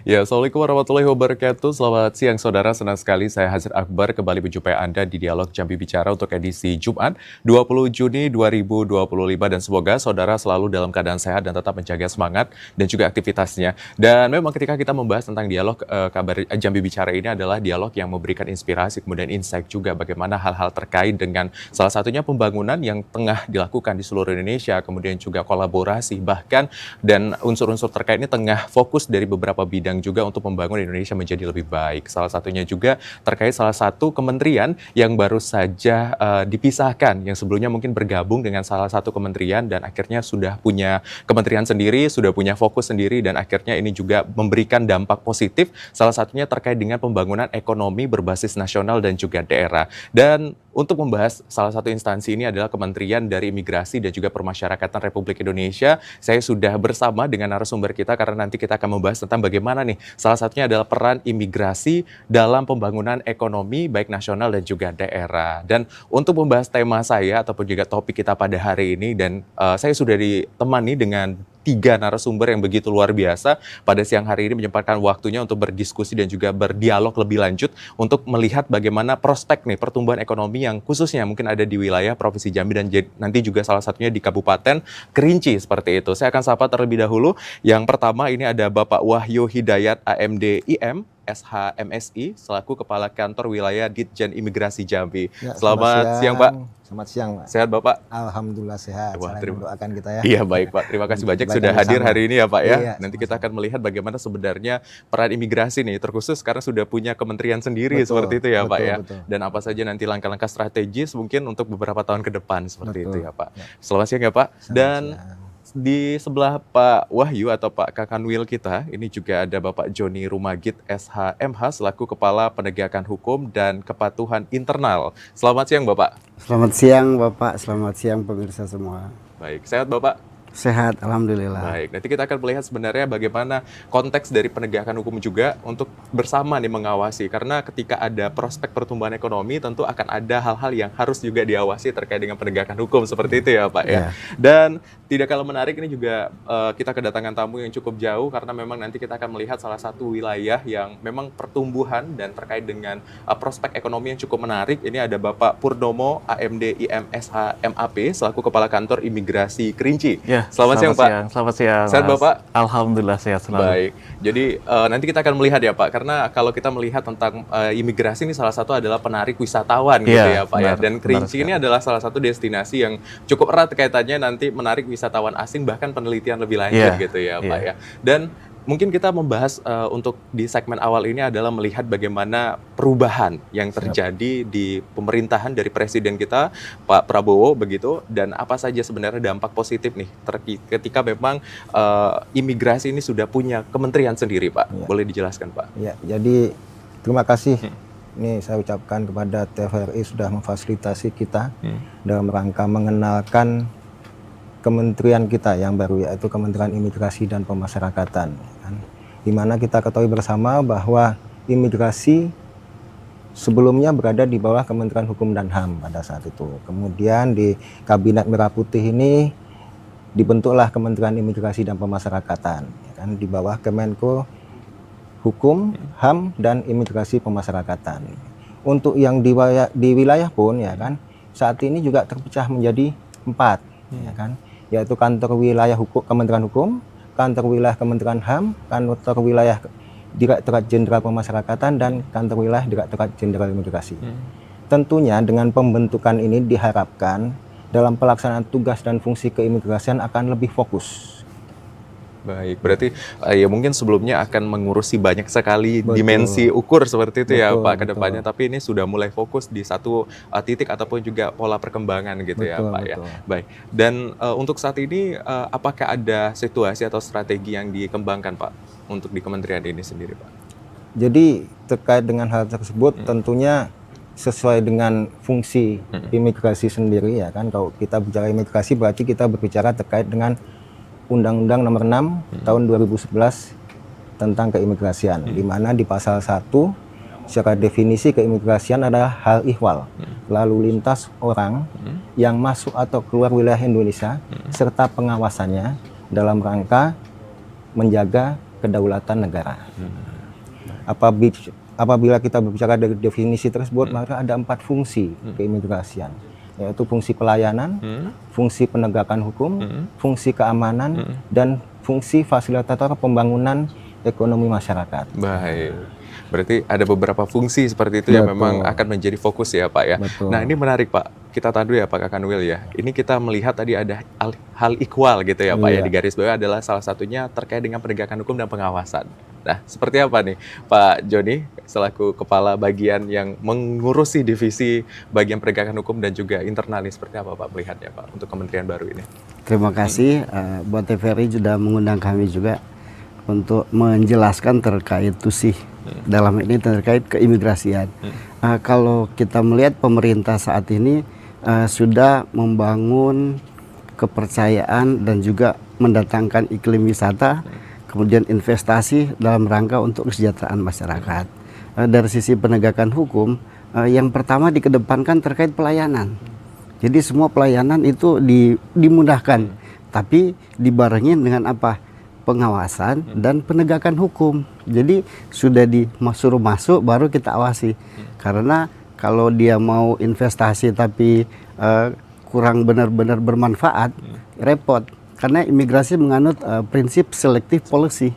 Ya, Assalamualaikum warahmatullahi wabarakatuh. Selamat siang saudara, senang sekali saya Hazir Akbar kembali menjumpai Anda di Dialog Jambi Bicara untuk edisi Jumat 20 Juni 2025 dan semoga saudara selalu dalam keadaan sehat dan tetap menjaga semangat dan juga aktivitasnya. Dan memang ketika kita membahas tentang dialog kabar Jambi Bicara ini adalah dialog yang memberikan inspirasi kemudian insight juga bagaimana hal-hal terkait dengan salah satunya pembangunan yang tengah dilakukan di seluruh Indonesia, kemudian juga kolaborasi bahkan dan unsur-unsur terkait ini tengah fokus dari beberapa bidang juga untuk membangun Indonesia menjadi lebih baik. Salah satunya juga terkait salah satu kementerian yang baru saja dipisahkan, yang sebelumnya mungkin bergabung dengan salah satu kementerian dan akhirnya sudah punya kementerian sendiri, sudah punya fokus sendiri dan akhirnya ini juga memberikan dampak positif, salah satunya terkait dengan pembangunan ekonomi berbasis nasional dan juga daerah. Dan untuk membahas salah satu instansi ini adalah Kementerian dari Imigrasi dan juga Permasyarakatan Republik Indonesia. Saya sudah bersama dengan narasumber kita karena nanti kita akan membahas tentang bagaimana nih salah satunya adalah peran imigrasi dalam pembangunan ekonomi baik nasional dan juga daerah. Dan untuk membahas tema saya ataupun juga topik kita pada hari ini dan saya sudah ditemani dengan 3 narasumber yang begitu luar biasa pada siang hari ini menyempatkan waktunya untuk berdiskusi dan juga berdialog lebih lanjut untuk melihat bagaimana prospek nih pertumbuhan ekonomi yang khususnya mungkin ada di wilayah Provinsi Jambi dan nanti juga salah satunya di Kabupaten Kerinci seperti itu. Saya akan sapa terlebih dahulu. Yang pertama ini ada Bapak Wahyu Hidayat AMD IM SHMSI selaku Kepala Kantor Wilayah Ditjen Imigrasi Jambi. Ya, Selamat siang Pak. Selamat siang Pak. Sehat Bapak? Alhamdulillah sehat. Wah, Saling mendoakan kita ya. Iya baik Pak, terima kasih banyak Baik, sudah hadir sama-sama. hari ini ya Pak ya. Iya, Nanti kita sama-sama. akan melihat bagaimana sebenarnya peran imigrasi nih, terkhusus sekarang sudah punya kementerian sendiri Betul, seperti itu ya Pak betul, ya. betul. Dan apa saja nanti langkah-langkah strategis mungkin untuk beberapa tahun ke depan seperti Betul, itu ya Pak. ya. Selamat siang ya Pak. Selamat Dan siang. di sebelah Pak Wahyu atau Pak Kakanwil kita, ini juga ada Bapak Joni Rumagit SHMH selaku Kepala Penegakan Hukum dan Kepatuhan Internal. Selamat siang Bapak. Selamat siang Bapak, selamat siang pemirsa semua. Baik, sehat Bapak? Sehat, Alhamdulillah. Baik, nanti kita akan melihat sebenarnya bagaimana konteks dari penegakan hukum juga untuk bersama nih mengawasi. Karena ketika ada prospek pertumbuhan ekonomi tentu akan ada hal-hal yang harus juga diawasi terkait dengan penegakan hukum seperti itu ya Pak ya. Ya. Dan tidak kalah menarik ini juga kita kedatangan tamu yang cukup jauh karena memang nanti kita akan melihat salah satu wilayah yang memang pertumbuhan dan terkait dengan prospek ekonomi yang cukup menarik. Ini ada Bapak Purnomo AMD IMSH MAP selaku Kepala Kantor Imigrasi Kerinci. Ya, Selamat siang, Pak. Selamat siang. Sehat, Mas. Bapak? Alhamdulillah sehat selalu. Baik, jadi nanti kita akan melihat ya Pak, karena kalau kita melihat tentang imigrasi ini salah satu adalah penarik wisatawan gitu ya Pak ya. benar, Dan Kerinci benar ini adalah salah satu destinasi yang cukup erat kaitannya nanti menarik wisatawan asing bahkan penelitian lebih lanjut Iya, gitu ya Pak iya. ya. Dan mungkin kita membahas untuk di segmen awal ini adalah melihat bagaimana perubahan yang terjadi di pemerintahan dari presiden kita Pak Prabowo begitu dan apa saja sebenarnya dampak positif nih ketika memang imigrasi ini sudah punya kementerian sendiri Pak. Ya. Boleh dijelaskan Pak? Ya, jadi terima kasih. Ini saya ucapkan kepada TVRI sudah memfasilitasi kita dalam rangka mengenalkan kementerian kita yang baru yaitu Kementerian Imigrasi dan Pemasyarakatan. Di mana kita ketahui bersama bahwa imigrasi sebelumnya berada di bawah Kementerian Hukum dan HAM pada saat itu. Kemudian di Kabinet Merah Putih ini dibentuklah Kementerian Imigrasi dan Pemasyarakatan, ya kan, di bawah Kemenko Hukum, HAM dan Imigrasi Pemasyarakatan. Untuk yang di wilayah pun ya kan saat ini juga terpecah menjadi 4, ya kan, yaitu kantor wilayah Kementerian Hukum, kantor wilayah Kementerian HAM, kantor wilayah Direktorat Jenderal Pemasyarakatan dan kantor wilayah Direktorat Jenderal Imigrasi. Tentunya dengan pembentukan ini diharapkan dalam pelaksanaan tugas dan fungsi keimigrasian akan lebih fokus. Baik, berarti ya mungkin sebelumnya akan mengurusi banyak sekali Betul. dimensi ukur seperti itu ya Betul, Pak ke betul. depannya, tapi ini sudah mulai fokus di satu titik ataupun juga pola perkembangan gitu ya Betul, Pak ya. betul. Baik, dan untuk saat ini apakah ada situasi atau strategi yang dikembangkan Pak untuk di kementerian ini sendiri Pak? Jadi terkait dengan hal tersebut tentunya sesuai dengan fungsi imigrasi sendiri ya kan. Kalau kita bicara imigrasi berarti kita berbicara terkait dengan Undang-Undang Nomor 6 Tahun 2011 tentang keimigrasian, di mana di pasal 1 secara definisi keimigrasian adalah hal ihwal, lalu lintas orang yang masuk atau keluar wilayah Indonesia serta pengawasannya dalam rangka menjaga kedaulatan negara. Apabila kita berbicara dari definisi tersebut, maka ada 4 fungsi keimigrasian, yaitu fungsi pelayanan, fungsi penegakan hukum, fungsi keamanan, dan fungsi fasilitator pembangunan ekonomi masyarakat. Baik. Berarti ada beberapa fungsi seperti itu yang memang akan menjadi fokus ya Pak ya. Betul. Nah ini menarik Pak, kita tahan dulu ya Pak Kakanwil ya. Ini kita melihat tadi ada hal ikhwal gitu ya Pak ya, di garis bawah adalah salah satunya terkait dengan penegakan hukum dan pengawasan. Nah seperti apa nih Pak Joni selaku kepala bagian yang mengurusi divisi bagian penegakan hukum dan juga internal ini, seperti apa Pak melihatnya Pak untuk kementerian baru ini? Terima kasih buat TVRI sudah mengundang kami juga untuk menjelaskan terkait TUSIH. Dalam ini terkait keimigrasian. Kalau kita melihat pemerintah saat ini sudah membangun kepercayaan dan juga mendatangkan iklim wisata, kemudian investasi dalam rangka untuk kesejahteraan masyarakat. Dari sisi penegakan hukum, yang pertama dikedepankan terkait pelayanan. Jadi semua pelayanan itu dimudahkan, tapi dibarengi dengan apa? Pengawasan dan penegakan hukum. Jadi sudah disuruh masuk baru kita awasi. Karena kalau dia mau investasi tapi kurang benar-benar bermanfaat, repot. Karena imigrasi menganut prinsip selective policy.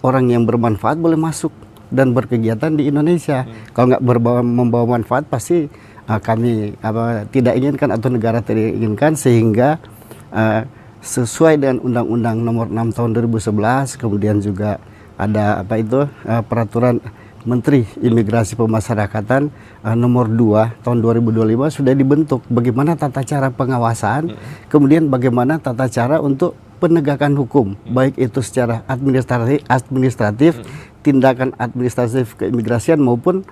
Orang yang bermanfaat boleh masuk dan berkegiatan di Indonesia. Kalau nggak membawa manfaat pasti kami tidak inginkan atau negara tidak inginkan, sehingga sesuai dengan Undang-Undang Nomor 6 Tahun 2011, kemudian juga ada Peraturan Menteri Imigrasi Pemasyarakatan Nomor 2 Tahun 2025 sudah dibentuk bagaimana tata cara pengawasan, kemudian bagaimana tata cara untuk penegakan hukum, baik itu secara administratif, tindakan administratif keimigrasian maupun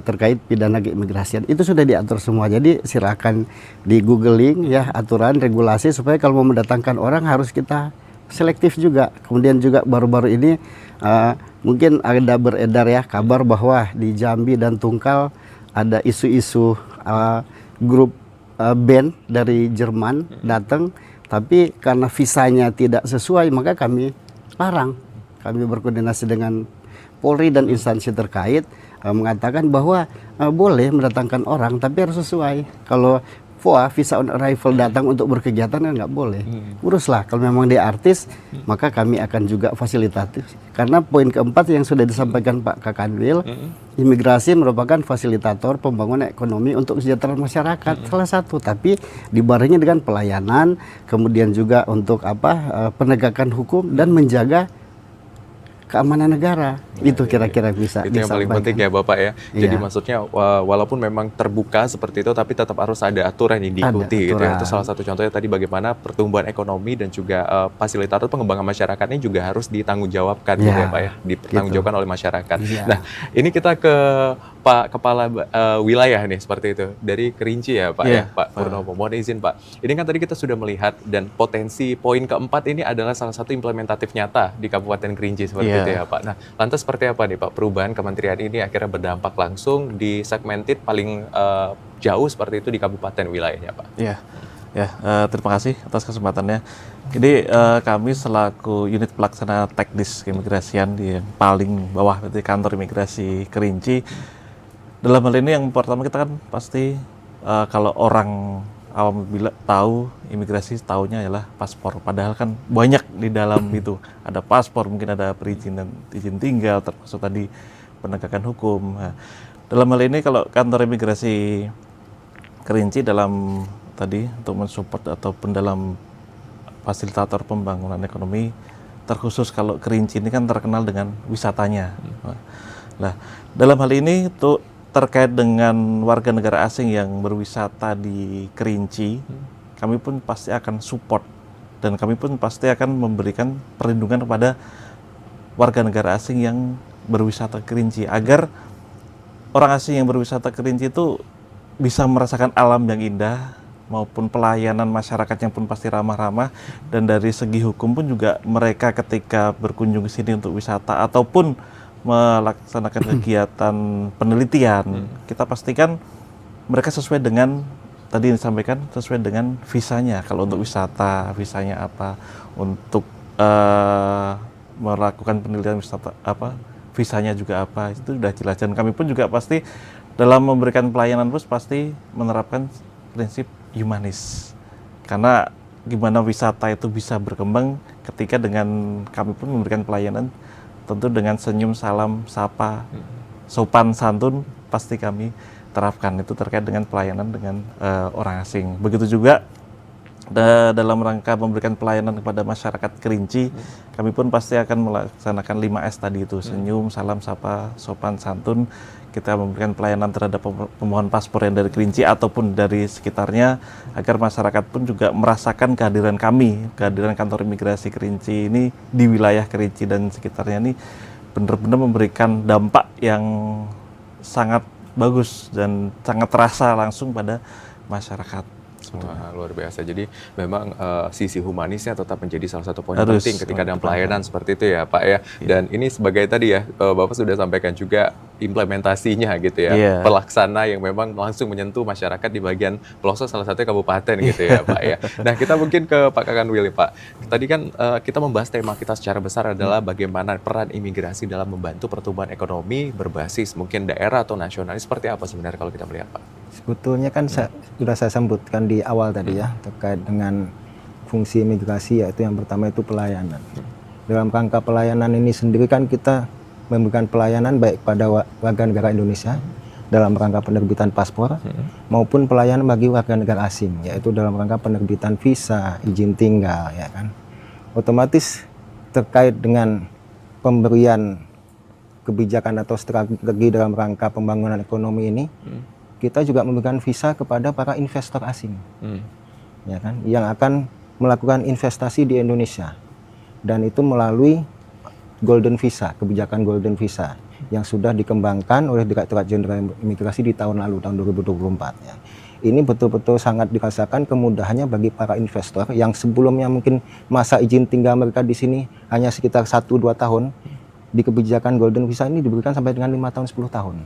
terkait pidana keimigrasian. Itu sudah diatur semua. Jadi silakan di googling ya aturan regulasi supaya kalau mau mendatangkan orang harus kita selektif juga. Kemudian juga baru-baru ini mungkin ada beredar ya kabar bahwa di Jambi dan Tungkal ada isu-isu grup band dari Jerman datang, tapi karena visanya tidak sesuai maka kami larang. Kami berkoordinasi dengan Polri dan instansi terkait mengatakan bahwa boleh mendatangkan orang tapi harus sesuai. Kalau VOA, visa on arrival, datang untuk berkegiatan kan nggak boleh. Uruslah, kalau memang dia artis maka kami akan juga fasilitatif. Karena poin keempat yang sudah disampaikan Pak Kakanwil, imigrasi merupakan fasilitator pembangunan ekonomi untuk kesejahteraan masyarakat, salah satu. Tapi dibarengi dengan pelayanan, kemudian juga untuk penegakan hukum dan menjaga keamanan negara. Itu kira-kira bisa itu yang paling penting ya Bapak ya. Jadi maksudnya walaupun memang terbuka seperti itu, tapi tetap harus ada aturan yang diikuti gitu ya. Itu salah satu contohnya tadi bagaimana pertumbuhan ekonomi dan juga fasilitator pengembangan masyarakat ini juga harus ditanggungjawabkan gitu ya Pak ya, dipertanggungjawabkan oleh masyarakat. Nah ini kita ke Pak Kepala Wilayah nih seperti itu, dari Kerinci ya Pak ya, Pak Purnomo. Mohon izin Pak, ini kan tadi kita sudah melihat dan potensi poin keempat ini adalah salah satu implementatif nyata di Kabupaten Kerinci seperti itu ya Pak. Nah lantas seperti apa nih Pak perubahan kementerian ini akhirnya berdampak langsung di segmented paling jauh seperti itu di kabupaten wilayahnya Pak? Terima kasih atas kesempatannya. Jadi kami selaku unit pelaksana teknis keimigrasian di yang paling bawah, berarti kantor imigrasi Kerinci. Dalam hal ini yang pertama kita kan pasti kalau orang awam tahu imigrasi, tahunya adalah paspor. Padahal kan banyak di dalam itu. Ada paspor, mungkin ada perizinan izin tinggal, termasuk tadi penegakan hukum. Nah, dalam hal ini kalau kantor imigrasi Kerinci dalam tadi untuk mensupport ataupun dalam fasilitator pembangunan ekonomi, terkhusus kalau Kerinci ini kan terkenal dengan wisatanya. Nah, dalam hal ini tuh terkait dengan warga negara asing yang berwisata di Kerinci, kami pun pasti akan support dan kami pun pasti akan memberikan perlindungan kepada warga negara asing yang berwisata ke Kerinci, agar orang asing yang berwisata ke Kerinci itu bisa merasakan alam yang indah maupun pelayanan masyarakat yang pun pasti ramah-ramah, dan dari segi hukum pun juga mereka ketika berkunjung ke sini untuk wisata ataupun melaksanakan kegiatan penelitian, kita pastikan mereka sesuai dengan tadi yang disampaikan, sesuai dengan visanya. Kalau untuk wisata, visanya apa, untuk melakukan penelitian wisata visanya juga apa, itu sudah jelas. Dan kami pun juga pasti dalam memberikan pelayanan pun pasti menerapkan prinsip humanis. Karena gimana wisata itu bisa berkembang ketika dengan kami pun memberikan pelayanan tentu dengan senyum, salam, sapa, sopan santun pasti kami terapkan itu terkait dengan pelayanan dengan orang asing. Begitu juga dalam rangka memberikan pelayanan kepada masyarakat Kerinci, kami pun pasti akan melaksanakan 5S tadi itu, senyum, salam, sapa, sopan, santun. Kita memberikan pelayanan terhadap pemohon paspor yang dari Kerinci ataupun dari sekitarnya, agar masyarakat pun juga merasakan kehadiran kami, kehadiran kantor imigrasi Kerinci ini di wilayah Kerinci dan sekitarnya ini benar-benar memberikan dampak yang sangat bagus dan sangat terasa langsung pada masyarakat. Wah, luar biasa. Jadi memang sisi humanisnya tetap menjadi salah satu poin penting ketika dalam pelayanan seperti itu ya Pak ya. Dan ini sebagai tadi ya Bapak sudah sampaikan juga implementasinya gitu ya. Pelaksana yang memang langsung menyentuh masyarakat di bagian pelosok salah satunya kabupaten gitu ya Pak ya. Nah kita mungkin ke Pak Kakan Willy Pak. Tadi kan kita membahas tema kita secara besar adalah bagaimana peran imigrasi dalam membantu pertumbuhan ekonomi berbasis mungkin daerah atau nasional. Seperti apa sebenarnya kalau kita melihat Pak? Sebetulnya kan sudah saya sebutkan di awal tadi ya, terkait dengan fungsi imigrasi, yaitu yang pertama itu pelayanan. Dalam rangka pelayanan ini sendiri kan kita memberikan pelayanan baik pada warga negara Indonesia dalam rangka penerbitan paspor maupun pelayanan bagi warga negara asing, yaitu dalam rangka penerbitan visa, izin tinggal ya kan. Otomatis terkait dengan pemberian kebijakan atau strategi dalam rangka pembangunan ekonomi ini, kita juga memberikan visa kepada para investor asing, ya kan, yang akan melakukan investasi di Indonesia, dan itu melalui Golden Visa, kebijakan Golden Visa yang sudah dikembangkan oleh Direktorat Jenderal Imigrasi di tahun lalu, tahun 2024. Ya. Ini betul-betul sangat dirasakan kemudahannya bagi para investor yang sebelumnya mungkin masa izin tinggal mereka di sini hanya sekitar 1-2 tahun, di kebijakan Golden Visa ini diberikan sampai dengan 5 tahun, 10 tahun.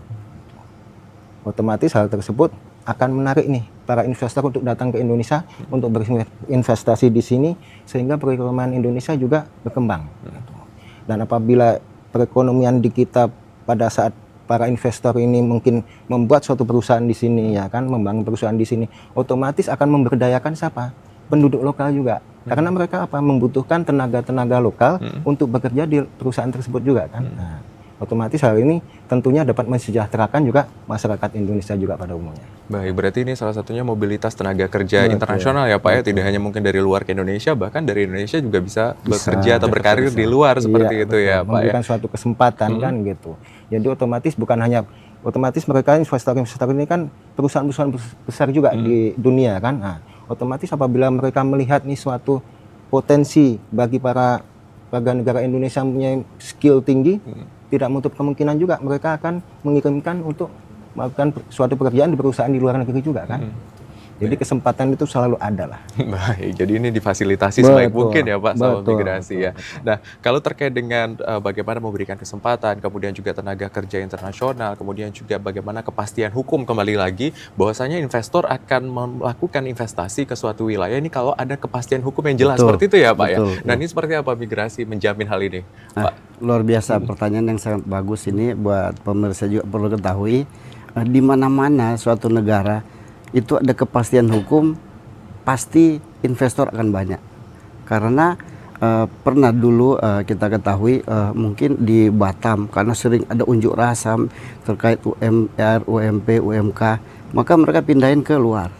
Otomatis hal tersebut akan menarik nih para investor untuk datang ke Indonesia untuk berinvestasi di sini, sehingga perekonomian Indonesia juga berkembang. Dan apabila perekonomian di kita pada saat para investor ini mungkin membuat suatu perusahaan di sini ya kan, membangun perusahaan di sini, otomatis akan memberdayakan siapa? Penduduk lokal juga. Karena mereka membutuhkan tenaga-tenaga lokal untuk bekerja di perusahaan tersebut juga kan. Nah, otomatis hal ini tentunya dapat mensejahterakan juga masyarakat Indonesia juga pada umumnya. Baik, berarti ini salah satunya mobilitas tenaga kerja internasional ya Pak ya, tidak hanya mungkin dari luar ke Indonesia, bahkan dari Indonesia juga bisa bekerja atau berkarir di luar seperti itu ya Pak ya. Memberikan suatu kesempatan kan gitu. Jadi otomatis bukan hanya, otomatis mereka investor-investor ini kan perusahaan-perusahaan besar juga di dunia kan. Nah, otomatis apabila mereka melihat nih suatu potensi bagi para warga negara Indonesia punya skill tinggi, tidak menutup kemungkinan juga mereka akan mengirimkan untuk melakukan suatu pekerjaan di perusahaan di luar negeri juga kan. Jadi kesempatan itu selalu ada lah. Baik, jadi ini difasilitasi sebaik mungkin ya Pak sama migrasi ya. Nah, kalau terkait dengan bagaimana memberikan kesempatan, kemudian juga tenaga kerja internasional, kemudian juga bagaimana kepastian hukum, kembali lagi bahwasanya investor akan melakukan investasi ke suatu wilayah ini kalau ada kepastian hukum yang jelas, seperti itu ya Pak ya. Nah, ini seperti apa migrasi menjamin hal ini Pak? Luar biasa, pertanyaan yang sangat bagus ini buat pemirsa juga perlu ketahui, di mana-mana suatu negara itu ada kepastian hukum, pasti investor akan banyak. Karena pernah dulu kita ketahui mungkin di Batam, karena sering ada unjuk rasa terkait UMR, UMP, UMK, maka mereka pindahin ke luar.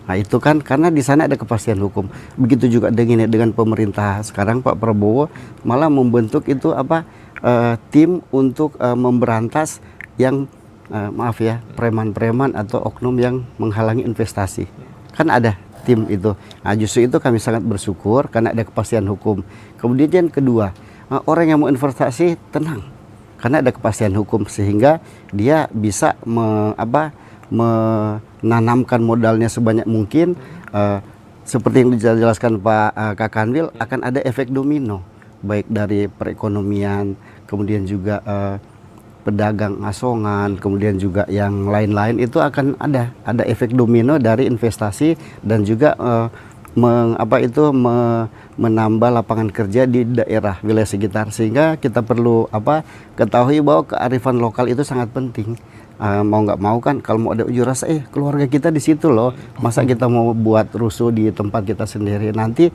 Nah itu kan karena di sana ada kepastian hukum. Begitu juga dengan pemerintah sekarang, Pak Prabowo malah membentuk itu tim untuk memberantas yang maaf ya, preman-preman atau oknum yang menghalangi investasi. Kan ada tim itu. Nah, justru itu kami sangat bersyukur karena ada kepastian hukum. Kemudian kedua, orang yang mau investasi tenang karena ada kepastian hukum, sehingga dia bisa menanamkan modalnya sebanyak mungkin. Seperti yang dijelaskan Pak Kakanwil, akan ada efek domino baik dari perekonomian, kemudian juga pedagang asongan, kemudian juga yang lain-lain, itu akan ada efek domino dari investasi dan juga menambah lapangan kerja di daerah wilayah sekitar, sehingga kita perlu ketahui bahwa kearifan lokal itu sangat penting. Mau nggak mau kan, kalau mau ada unjuk rasa, keluarga kita di situ loh, masa kita mau buat rusuh di tempat kita sendiri, nanti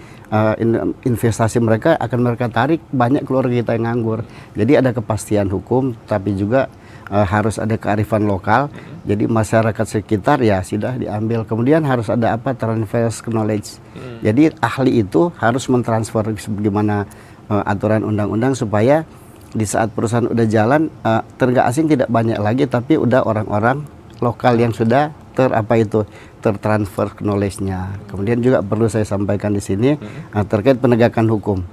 investasi mereka akan mereka tarik, banyak keluarga kita yang nganggur. Jadi ada kepastian hukum, tapi juga harus ada kearifan lokal. Jadi masyarakat sekitar ya sudah diambil. Kemudian harus ada transfer knowledge. Jadi ahli itu harus mentransfer bagaimana aturan undang-undang, supaya di saat perusahaan udah jalan, tenaga asing tidak banyak lagi, tapi udah orang-orang lokal yang sudah tertransfer knowledge-nya. Kemudian juga perlu saya sampaikan di sini terkait penegakan hukum.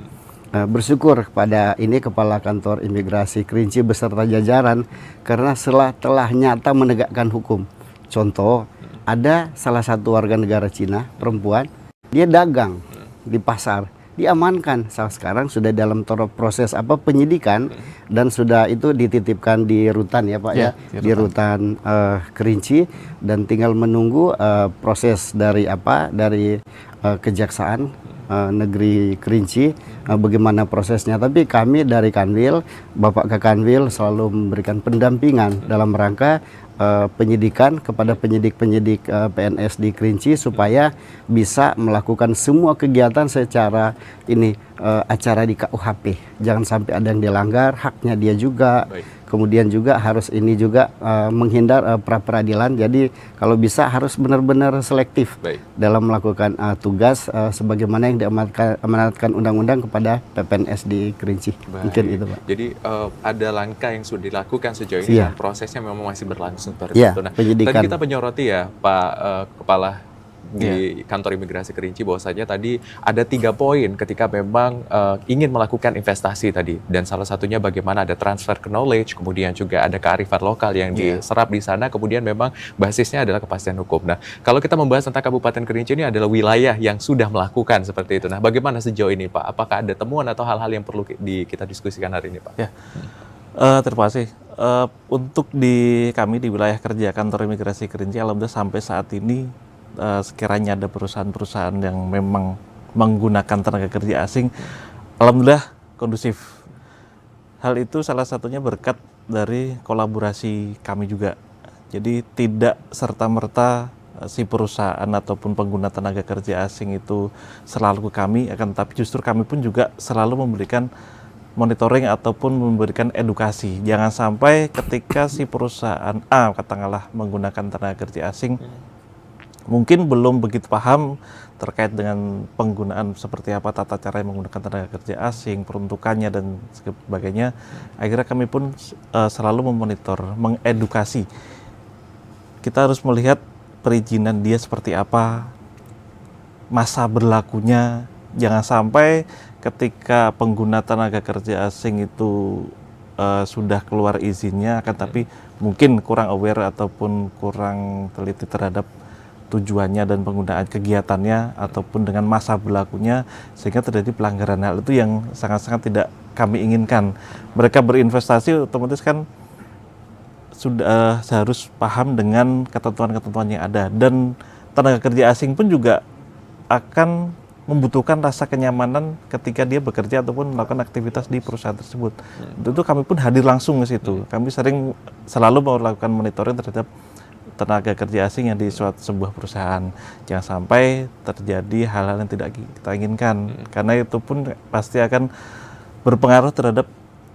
Bersyukur kepada Kepala Kantor Imigrasi Kerinci beserta jajaran, karena telah nyata menegakkan hukum. Contoh, ada salah satu warga negara Cina, perempuan, dia dagang di pasar, diamankan. Sekarang sudah dalam proses penyidikan, dan sudah itu dititipkan di rutan ya Pak di rutan Kerinci, dan tinggal menunggu proses dari Kejaksaan Negeri Kerinci bagaimana prosesnya. Tapi kami dari Kanwil, Bapak Kakanwil selalu memberikan pendampingan dalam rangka penyidikan kepada penyidik-penyidik PNS di Kerinci, supaya bisa melakukan semua kegiatan secara acara di KUHP. Jangan sampai ada yang dilanggar haknya dia juga. Baik. Kemudian juga harus menghindar pra-peradilan. Jadi kalau bisa harus benar-benar selektif. Baik. Dalam melakukan tugas sebagaimana yang diamanatkan undang-undang kepada PPNS di Kerinci. Baik. Mungkin itu Pak. Jadi ada langkah yang sudah dilakukan sejauh ini, dan prosesnya memang masih berlangsung seperti itu. Nah, penyidikan. Tadi kita menyoroti ya Pak Kepala di Kantor Imigrasi Kerinci, bahwasanya tadi ada 3 poin ketika memang ingin melakukan investasi tadi, dan salah satunya bagaimana ada transfer knowledge, kemudian juga ada kearifan lokal yang diserap di sana, kemudian memang basisnya adalah kepastian hukum. Nah, kalau kita membahas tentang Kabupaten Kerinci, ini adalah wilayah yang sudah melakukan seperti itu. Nah, bagaimana sejauh ini Pak? Apakah ada temuan atau hal-hal yang perlu kita diskusikan hari ini Pak? Ya. Terima kasih. Untuk kami di wilayah kerja Kantor Imigrasi Kerinci, alhamdulillah sampai saat ini sekiranya ada perusahaan-perusahaan yang memang menggunakan tenaga kerja asing, alhamdulillah kondusif. Hal itu salah satunya berkat dari kolaborasi kami juga. Jadi tidak serta-merta si perusahaan ataupun pengguna tenaga kerja asing itu selalu ke kami, akan tetapi justru kami pun juga selalu memberikan monitoring ataupun memberikan edukasi. Jangan sampai ketika si perusahaan A katakanlah menggunakan tenaga kerja asing, mungkin belum begitu paham terkait dengan penggunaan seperti apa tata cara menggunakan tenaga kerja asing, peruntukannya dan sebagainya. Akhirnya kami pun selalu memonitor, mengedukasi. Kita harus melihat perizinan dia seperti apa, masa berlakunya. Jangan sampai ketika pengguna tenaga kerja asing itu sudah keluar izinnya, akan tapi mungkin kurang aware ataupun kurang teliti terhadap tujuannya dan penggunaan kegiatannya ataupun dengan masa berlakunya, sehingga terjadi pelanggaran. Hal itu yang sangat-sangat tidak kami inginkan. Mereka berinvestasi otomatis kan sudah harus paham dengan ketentuan-ketentuan yang ada, dan tenaga kerja asing pun juga akan membutuhkan rasa kenyamanan ketika dia bekerja ataupun melakukan aktivitas di perusahaan tersebut. Tentu kami pun hadir langsung ke situ. Kami selalu melakukan monitoring terhadap tenaga kerja asing yang di sebuah perusahaan. Jangan sampai terjadi hal-hal yang tidak kita inginkan, karena itu pun pasti akan berpengaruh terhadap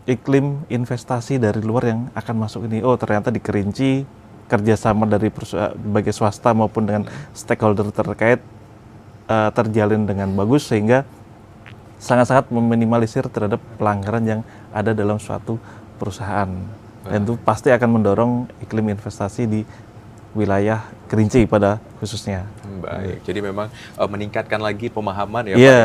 iklim investasi dari luar yang akan masuk ini. Oh, ternyata di Kerinci kerjasama dari perusahaan baik swasta maupun dengan stakeholder terkait terjalin dengan bagus, sehingga sangat-sangat meminimalisir terhadap pelanggaran yang ada dalam suatu perusahaan. Dan itu pasti akan mendorong iklim investasi di wilayah Kerinci pada khususnya. Baik, jadi memang meningkatkan lagi pemahaman ya Pak, ya,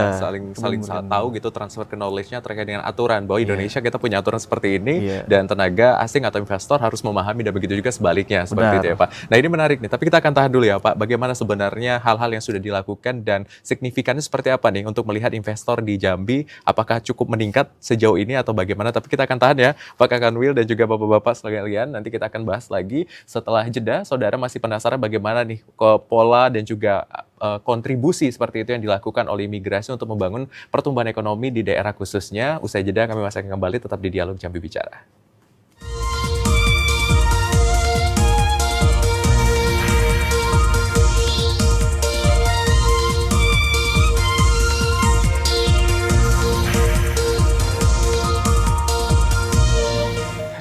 saling tahu gitu, transfer knowledge-nya terkait dengan aturan, bahwa Indonesia kita punya aturan seperti ini, dan tenaga asing atau investor harus memahami, dan begitu juga sebaliknya, seperti itu ya Pak. Nah, ini menarik nih, tapi kita akan tahan dulu ya Pak, bagaimana sebenarnya hal-hal yang sudah dilakukan dan signifikannya seperti apa nih untuk melihat investor di Jambi, apakah cukup meningkat sejauh ini atau bagaimana. Tapi kita akan tahan ya Pak Kakanwil dan juga Bapak-Bapak sekalian, nanti kita akan bahas lagi setelah jeda. Saudara masih penasaran bagaimana nih pola dan juga kontribusi seperti itu yang dilakukan oleh imigrasi untuk membangun pertumbuhan ekonomi di daerah khususnya. Usai jeda kami masih akan kembali tetap di Dialog Jambi Bicara.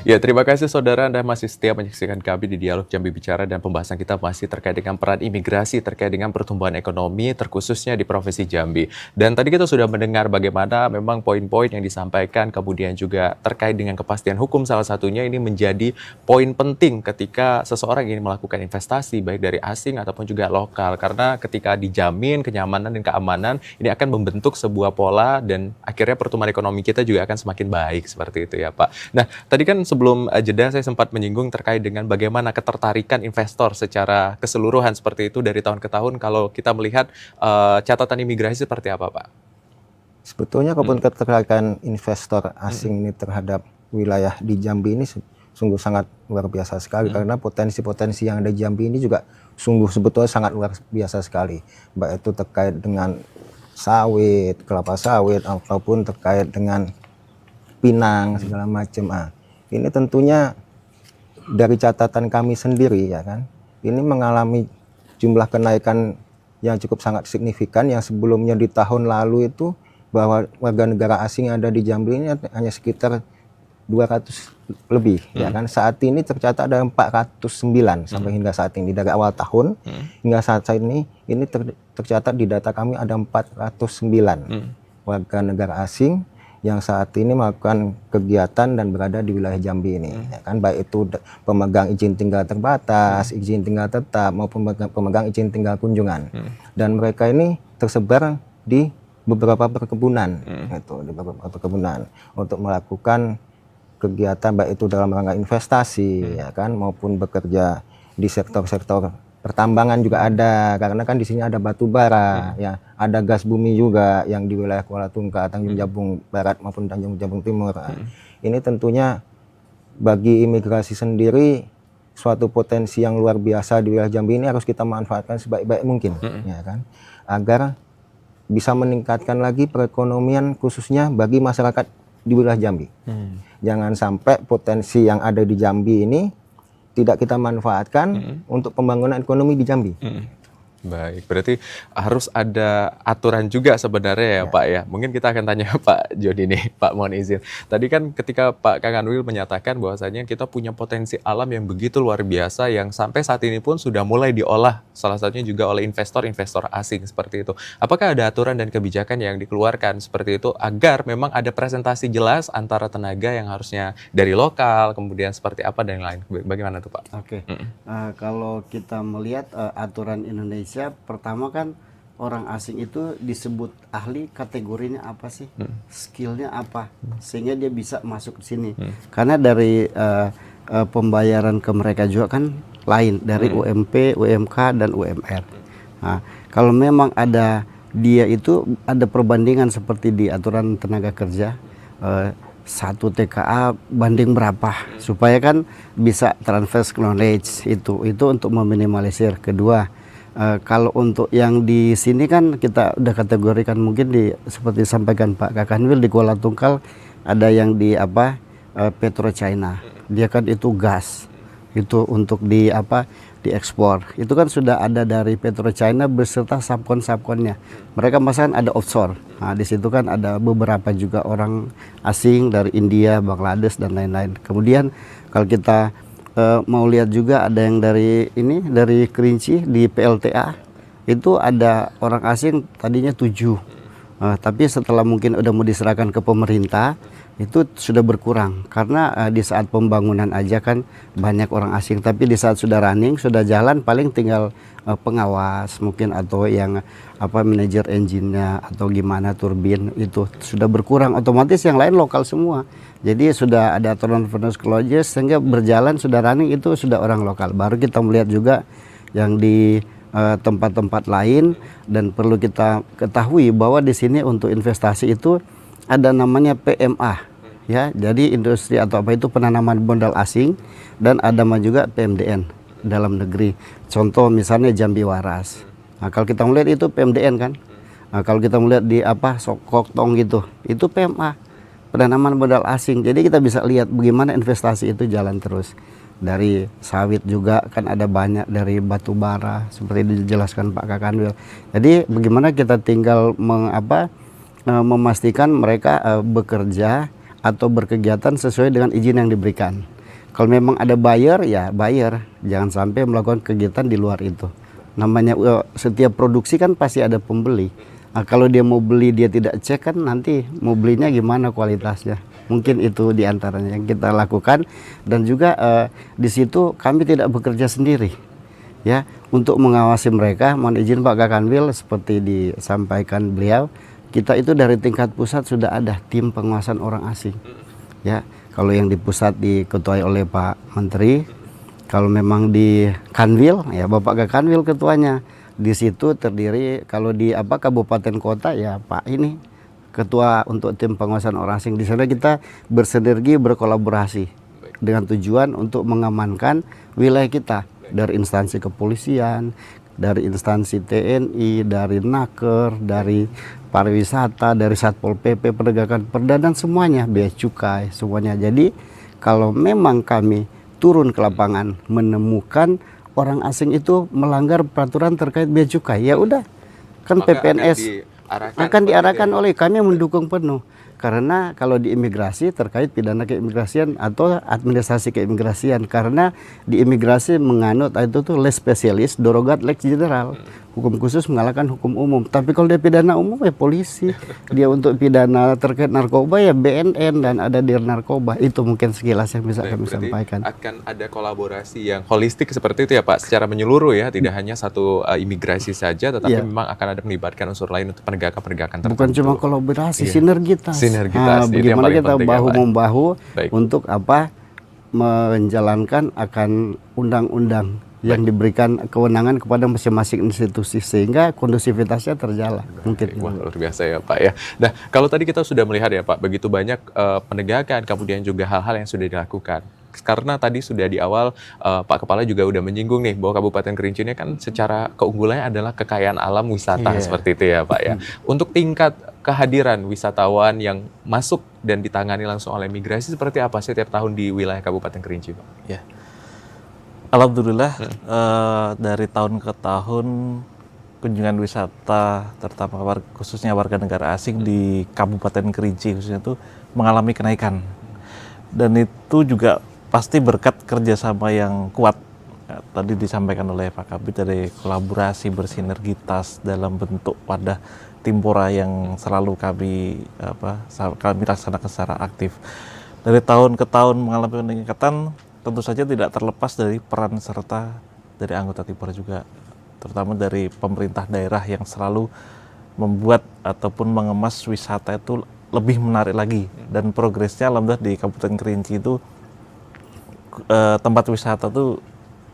Ya, terima kasih saudara Anda masih setia menyaksikan kami di Dialog Jambi Bicara dan pembahasan kita masih terkait dengan peran imigrasi, terkait dengan pertumbuhan ekonomi, terkhususnya di Provinsi Jambi. Dan tadi kita sudah mendengar bagaimana memang poin-poin yang disampaikan, kemudian juga terkait dengan kepastian hukum salah satunya ini menjadi poin penting ketika seseorang ingin melakukan investasi, baik dari asing ataupun juga lokal. Karena ketika dijamin kenyamanan dan keamanan, ini akan membentuk sebuah pola dan akhirnya pertumbuhan ekonomi kita juga akan semakin baik seperti itu ya Pak. Nah, tadi kan sebelum jeda saya sempat menyinggung terkait dengan bagaimana ketertarikan investor secara keseluruhan seperti itu dari tahun ke tahun kalau kita melihat catatan imigrasi seperti apa Pak? Sebetulnya kalaupun ketertarikan investor asing ini terhadap wilayah di Jambi ini sungguh sangat luar biasa sekali karena potensi-potensi yang ada di Jambi ini juga sungguh sebetulnya sangat luar biasa sekali. Baik itu terkait dengan sawit, kelapa sawit ataupun terkait dengan pinang segala macam. Ini tentunya dari catatan kami sendiri ya kan, ini mengalami jumlah kenaikan yang cukup sangat signifikan yang sebelumnya di tahun lalu itu bahwa warga negara asing yang ada di Jambi ini hanya sekitar 200 lebih ya kan. Saat ini tercatat ada 409 sampai hingga saat ini dari awal tahun hingga saat ini tercatat di data kami ada 409 warga negara asing yang saat ini melakukan kegiatan dan berada di wilayah Jambi ini, ya kan, baik itu pemegang izin tinggal terbatas, izin tinggal tetap maupun pemegang izin tinggal kunjungan, dan mereka ini tersebar di beberapa perkebunan, itu di beberapa perkebunan untuk melakukan kegiatan baik itu dalam rangka investasi, ya kan, maupun bekerja di sektor-sektor pertambangan juga ada, karena kan di sini ada batu bara, ya, ada gas bumi juga yang di wilayah Kuala Tungkal, Tanjung Jabung Barat maupun Tanjung Jabung Timur. Ini tentunya bagi imigrasi sendiri suatu potensi yang luar biasa di wilayah Jambi ini harus kita manfaatkan sebaik-baik mungkin, ya kan, agar bisa meningkatkan lagi perekonomian khususnya bagi masyarakat di wilayah Jambi. Jangan sampai potensi yang ada di Jambi ini tidak kita manfaatkan untuk pembangunan ekonomi di Jambi. Baik, berarti harus ada aturan juga sebenarnya ya Pak ya. Mungkin kita akan tanya Pak Jody nih, Pak mohon izin. Tadi kan ketika Pak Kakanwil menyatakan bahwasanya kita punya potensi alam yang begitu luar biasa yang sampai saat ini pun sudah mulai diolah salah satunya juga oleh investor-investor asing seperti itu. Apakah ada aturan dan kebijakan yang dikeluarkan seperti itu agar memang ada presentasi jelas antara tenaga yang harusnya dari lokal, kemudian seperti apa dan lain. Bagaimana tuh Pak? Oke. Kalau kita melihat aturan Indonesia, pertama kan orang asing itu disebut ahli, kategorinya apa sih, skillnya apa, sehingga dia bisa masuk di sini. Karena dari pembayaran ke mereka juga kan lain dari UMP, UMK dan UMR. Nah, kalau memang ada dia itu ada perbandingan seperti di aturan tenaga kerja, 1 TKA banding berapa supaya kan bisa transfer knowledge itu untuk meminimalisir. Kedua, kalau untuk yang di sini kan kita udah kategorikan mungkin seperti disampaikan Pak Kakanwil di Kuala Tungkal ada yang di Petro China, dia kan itu gas itu untuk diekspor, itu kan sudah ada dari Petro China beserta subkon-subkonnya. Mereka misalkan ada offshore, nah di situ kan ada beberapa juga orang asing dari India, Bangladesh dan lain-lain. Kemudian kalau kita mau lihat juga ada yang dari Kerinci di PLTA itu ada orang asing tadinya 7, tapi setelah mungkin udah mau diserahkan ke pemerintah itu sudah berkurang karena di saat pembangunan aja kan banyak orang asing, tapi di saat sudah running sudah jalan paling tinggal pengawas mungkin atau yang manajer engine-nya atau gimana turbin itu sudah berkurang, otomatis yang lain lokal semua. Jadi sudah ada aturan furnace closure sehingga berjalan sudah running itu sudah orang lokal. Baru kita melihat juga yang di tempat-tempat lain, dan perlu kita ketahui bahwa di sini untuk investasi itu ada namanya PMA ya. Jadi industri atau itu penanaman modal asing, dan ada juga PMDN dalam negeri. Contoh misalnya Jambi Waras. Nah, kalau kita melihat itu PMDN kan. Nah, kalau kita melihat di Sokoktong gitu, itu PMA, penanaman modal asing. Jadi kita bisa lihat bagaimana investasi itu jalan terus. Dari sawit juga kan ada banyak, dari batu bara seperti dijelaskan Pak Kakanwil. Jadi bagaimana kita tinggal memastikan mereka bekerja atau berkegiatan sesuai dengan izin yang diberikan. Kalau memang ada buyer, ya buyer, jangan sampai melakukan kegiatan di luar itu. Namanya setiap produksi kan pasti ada pembeli. Nah, kalau dia mau beli dia tidak cek kan nanti mau belinya gimana kualitasnya. Mungkin itu diantaranya yang kita lakukan, dan juga di situ kami tidak bekerja sendiri. Ya, untuk mengawasi mereka, mohon izin Pak Kakanwil, seperti disampaikan beliau, kita itu dari tingkat pusat sudah ada tim pengawasan orang asing. Ya, kalau yang di pusat diketuai oleh Pak Menteri, kalau memang di Kanwil ya Bapak Kakanwil ketuanya. Di situ terdiri, kalau di kabupaten kota ya Pak ini ketua untuk tim pengawasan orang asing. Di sana kita bersinergi, berkolaborasi dengan tujuan untuk mengamankan wilayah kita dari instansi kepolisian, dari instansi TNI, dari Naker, dari pariwisata, dari Satpol PP, penegakan perda, dan semuanya, bea cukai, semuanya. Jadi kalau memang kami turun ke lapangan menemukan orang asing itu melanggar peraturan terkait bea cukai, ya udah, kan maka PPNS akan diarahkan oleh kami, mendukung penuh. Karena kalau di imigrasi terkait pidana keimigrasian atau administrasi keimigrasian, karena di imigrasi menganut itu tuh les spesialis, dorogat lex general, hukum khusus mengalahkan hukum umum. Tapi kalau dia pidana umum ya polisi, dia untuk pidana terkait narkoba ya BNN, dan ada dir narkoba. Itu mungkin sekilas yang bisa kami sampaikan. Akan ada kolaborasi yang holistik seperti itu ya Pak, secara menyeluruh ya, tidak hanya satu imigrasi saja, tetapi memang akan ada melibatkan unsur lain untuk penegakan tertentu. Bukan cuma kolaborasi, sinergitas. Bagaimana kita bahu-membahu untuk menjalankan akan undang-undang yang diberikan kewenangan kepada masing-masing institusi, sehingga kondusivitasnya terjalan. Mungkin. Wah, luar biasa ya Pak ya. Nah, kalau tadi kita sudah melihat ya Pak, begitu banyak penegakan, kemudian juga hal-hal yang sudah dilakukan. Karena tadi sudah di awal Pak Kepala juga udah menyinggung nih bahwa Kabupaten Kerinci ini kan secara keunggulannya adalah kekayaan alam wisata seperti itu ya Pak ya. Untuk tingkat kehadiran wisatawan yang masuk dan ditangani langsung oleh migrasi seperti apa sih tiap tahun di wilayah Kabupaten Kerinci Pak? Ya, alhamdulillah dari tahun ke tahun kunjungan wisata, terutama khususnya warga negara asing di Kabupaten Kerinci khususnya itu mengalami kenaikan. Dan itu juga pasti berkat kerjasama yang kuat. Ya, tadi disampaikan oleh Pak Kabid, dari kolaborasi bersinergitas dalam bentuk wadah Timpora yang selalu kami laksanakan secara aktif. Dari tahun ke tahun mengalami peningkatan, tentu saja tidak terlepas dari peran serta dari anggota Timpora juga, terutama dari pemerintah daerah yang selalu membuat ataupun mengemas wisata itu lebih menarik lagi. Dan progresnya alhamdulillah di Kabupaten Kerinci itu tempat wisata tuh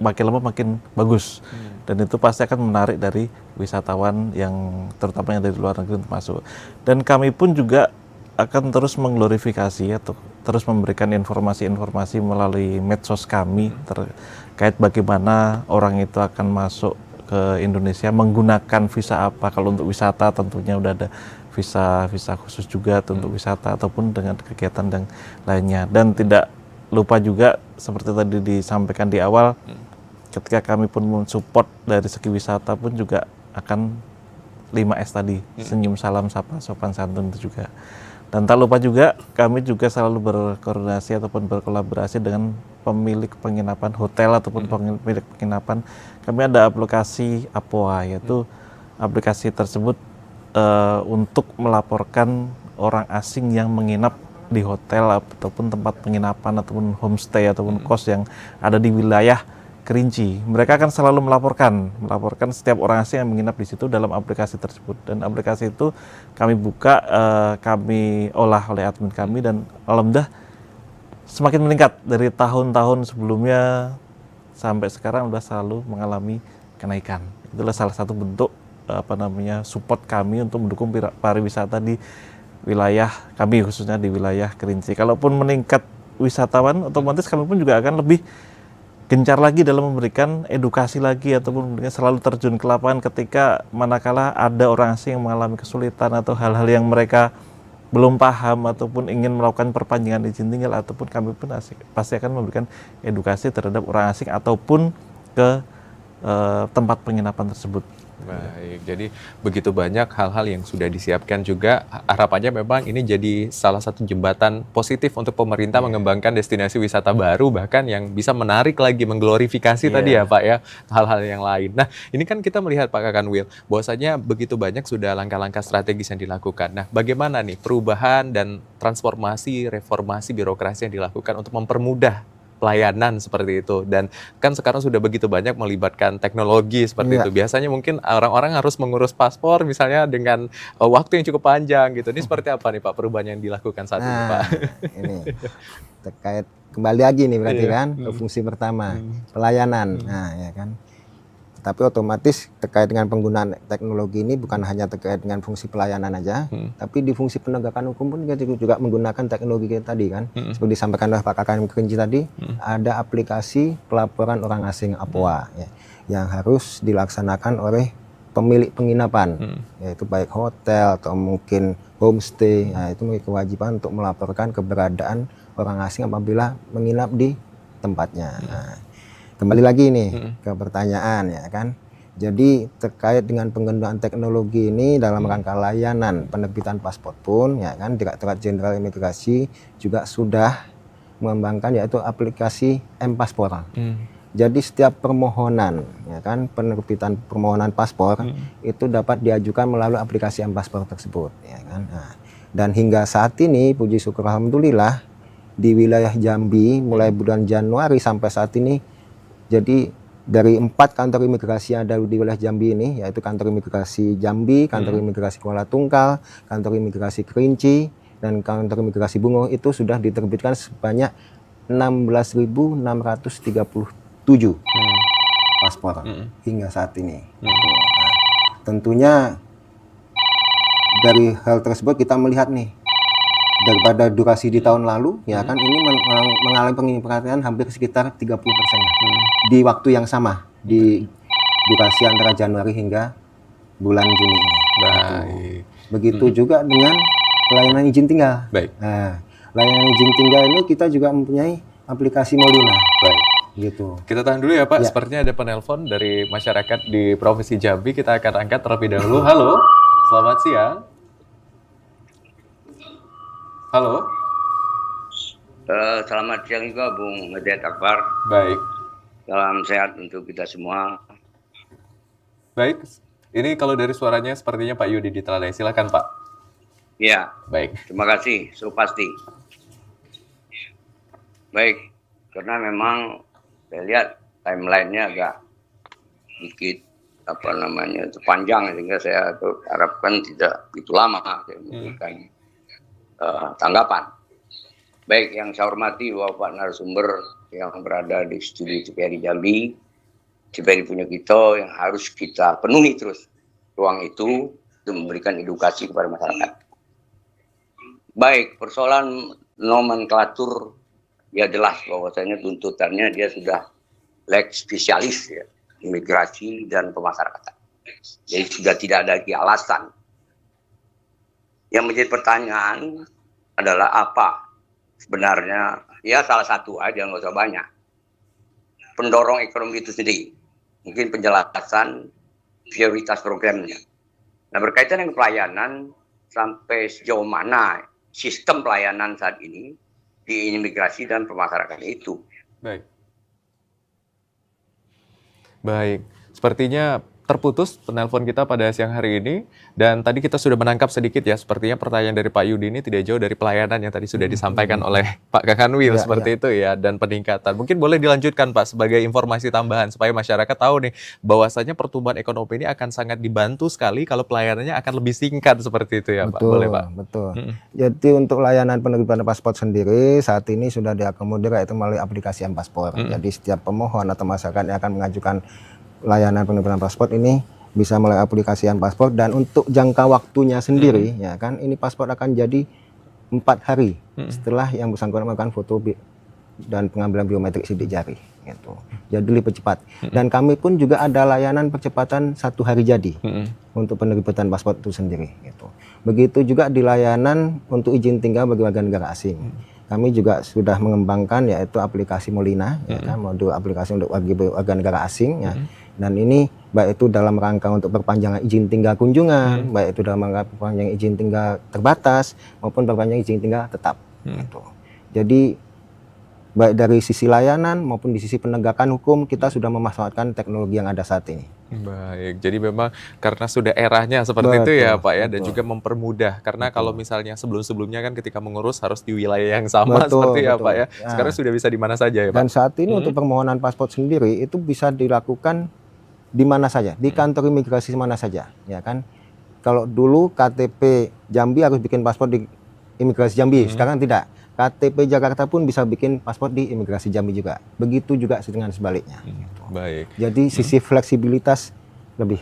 makin lama makin bagus, dan itu pasti akan menarik dari wisatawan yang terutama yang dari luar negeri untuk masuk. Dan kami pun juga akan terus mengglorifikasi atau terus memberikan informasi-informasi melalui medsos kami terkait bagaimana orang itu akan masuk ke Indonesia menggunakan visa apa. Kalau untuk wisata tentunya udah ada visa khusus juga untuk wisata ataupun dengan kegiatan yang lainnya. Dan tidak lupa juga seperti tadi disampaikan di awal, ketika kami pun mensupport dari segi wisata pun juga akan 5S tadi, senyum, salam, sapa, sopan santun itu juga. Dan tak lupa juga kami juga selalu berkoordinasi ataupun berkolaborasi dengan pemilik penginapan hotel ataupun pemilik penginapan. Kami ada aplikasi Apoa, yaitu aplikasi tersebut untuk melaporkan orang asing yang menginap di hotel ataupun tempat penginapan ataupun homestay ataupun kos yang ada di wilayah Kerinci. Mereka akan selalu melaporkan setiap orang asing yang menginap di situ dalam aplikasi tersebut. Dan aplikasi itu kami buka, kami olah oleh admin kami, dan alhamdulillah semakin meningkat dari tahun-tahun sebelumnya sampai sekarang sudah selalu mengalami kenaikan. Itulah salah satu bentuk support kami untuk mendukung pariwisata di wilayah kami, khususnya di wilayah Kerinci. Kalaupun meningkat wisatawan, otomatis kami pun juga akan lebih gencar lagi dalam memberikan edukasi lagi ataupun selalu terjun ke lapangan ketika manakala ada orang asing yang mengalami kesulitan atau hal-hal yang mereka belum paham ataupun ingin melakukan perpanjangan izin tinggal, ataupun kami pun pasti akan memberikan edukasi terhadap orang asing ataupun ke tempat penginapan tersebut. Baik, jadi begitu banyak hal-hal yang sudah disiapkan juga. Harapannya memang ini jadi salah satu jembatan positif untuk pemerintah mengembangkan destinasi wisata baru, bahkan yang bisa menarik lagi, mengglorifikasi tadi ya Pak ya, hal-hal yang lain. Nah, ini kan kita melihat Pak Kakanwil, bahwasanya begitu banyak sudah langkah-langkah strategis yang dilakukan. Nah, bagaimana nih perubahan dan transformasi, reformasi birokrasi yang dilakukan untuk mempermudah pelayanan seperti itu, dan kan sekarang sudah begitu banyak melibatkan teknologi seperti itu. Biasanya mungkin orang-orang harus mengurus paspor misalnya dengan waktu yang cukup panjang gitu. Ini seperti apa nih Pak perubahan yang dilakukan saat ini Pak? Ini terkait kembali lagi nih berarti kan ke fungsi pertama pelayanan. Nah ya kan. Tapi otomatis terkait dengan penggunaan teknologi ini bukan hanya terkait dengan fungsi pelayanan aja, tapi di fungsi penegakan hukum pun kita juga menggunakan teknologi kita tadi kan. Seperti disampaikan oleh Pak Kakan Kerinci tadi, ada aplikasi pelaporan orang asing APOA ya, yang harus dilaksanakan oleh pemilik penginapan, yaitu baik hotel atau mungkin homestay. Nah, itu memiliki kewajiban untuk melaporkan keberadaan orang asing apabila menginap di tempatnya. Nah, kembali lagi nih ke pertanyaan ya kan. Jadi terkait dengan penggunaan teknologi ini dalam rangka layanan penerbitan paspor pun ya kan, Direktorat Jenderal Imigrasi juga sudah mengembangkan yaitu aplikasi M-Paspor. Jadi setiap permohonan ya kan, penerbitan permohonan paspor itu dapat diajukan melalui aplikasi M-Paspor tersebut ya kan. Nah, dan hingga saat ini puji syukur alhamdulillah di wilayah Jambi mulai bulan Januari sampai saat ini, jadi dari 4 kantor imigrasi yang ada di wilayah Jambi ini, yaitu kantor imigrasi Jambi, kantor imigrasi Kuala Tungkal, kantor imigrasi Kerinci, dan kantor imigrasi Bungo, itu sudah diterbitkan sebanyak 16.637 paspor hingga saat ini. Nah, tentunya dari hal tersebut kita melihat nih, daripada durasi di tahun lalu ya kan, ini mengalami peningkatan hampir sekitar 30% di waktu yang sama, di durasi antara Januari hingga bulan Juni ini. Baik. Begitu juga dengan pelayanan izin tinggal. Baik. Nah, layanan izin tinggal ini kita juga mempunyai aplikasi Molina. Baik. Gitu. Kita tahan dulu ya Pak, Ya. sepertinya ada penelpon dari masyarakat di Provinsi Jambi. Kita akan angkat terlebih dahulu. Halo, selamat siang. Halo. Selamat siang juga Bung Hidayat Akbar. Baik. Salam sehat untuk kita semua. Baik. Ini kalau dari suaranya sepertinya Pak Yudi di Telalai. Silakan Pak. Ya, Baik. terima kasih. So pasti. Baik, karena memang saya lihat timelinenya agak sedikit panjang, sehingga saya harapkan tidak begitu lama saya memberikan tanggapan. Baik, yang saya hormati Bapak narasumber yang berada di studio TVRI Jambi, TVRI punya kita yang harus kita penuhi terus ruang itu untuk memberikan edukasi kepada masyarakat. Baik, persoalan nomenklatur ya jelas bahwasanya tuntutannya dia sudah lex spesialis ya, imigrasi dan pemasyarakatan. Jadi sudah tidak ada lagi alasan. Yang menjadi pertanyaan adalah apa sebenarnya, ya salah satu aja, nggak usah banyak, pendorong ekonomi itu sendiri. Mungkin penjelasan prioritas programnya. Nah, berkaitan dengan pelayanan, sampai sejauh mana sistem pelayanan saat ini di imigrasi dan pemasyarakatan itu. Baik. Baik. Sepertinya terputus penelpon kita pada siang hari ini, dan tadi kita sudah menangkap sedikit ya, sepertinya pertanyaan dari Pak Yudi ini tidak jauh dari pelayanan yang tadi sudah disampaikan oleh Pak Kakanwil seperti itu ya, dan peningkatan. Mungkin boleh dilanjutkan Pak sebagai informasi tambahan supaya masyarakat tahu nih bahwasanya pertumbuhan ekonomi ini akan sangat dibantu sekali kalau pelayanannya akan lebih singkat seperti itu ya Pak. Boleh Pak? Betul. Jadi untuk layanan penerbitan paspor sendiri saat ini sudah diakomodir yaitu melalui aplikasi M-Paspor. Jadi setiap pemohon atau masyarakat yang akan mengajukan layanan penerbitan paspor ini bisa melalui aplikasi M-Paspor, dan untuk jangka waktunya sendiri ya kan, ini paspor akan jadi 4 hari setelah yang bersangkutan melakukan foto dan pengambilan biometrik sidik jari gitu. Jadi lebih cepat. Dan kami pun juga ada layanan percepatan 1 hari jadi untuk penerbitan paspor itu sendiri gitu. Begitu juga di layanan untuk izin tinggal bagi warga negara asing. Kami juga sudah mengembangkan yaitu aplikasi Molina, ya kan, modul aplikasi untuk warga negara asing ya. Dan ini baik itu dalam rangka untuk perpanjangan izin tinggal kunjungan, baik itu dalam rangka perpanjangan izin tinggal terbatas maupun perpanjangan izin tinggal tetap gitu. Jadi baik dari sisi layanan maupun di sisi penegakan hukum kita sudah memanfaatkan teknologi yang ada saat ini. Baik, jadi memang karena sudah eranya seperti itu ya Pak ya, dan juga mempermudah. Karena kalau misalnya sebelum-sebelumnya kan ketika mengurus harus di wilayah yang sama seperti ya Pak ya. Sekarang sudah bisa di mana saja ya Pak. Dan saat ini untuk permohonan paspor sendiri itu bisa dilakukan di mana saja, di kantor imigrasi mana saja, ya kan. Kalau dulu KTP Jambi harus bikin paspor di imigrasi Jambi, sekarang tidak. KTP Jakarta pun bisa bikin paspor di imigrasi Jambi juga. Begitu juga dengan sebaliknya. Baik. Jadi sisi fleksibilitas lebih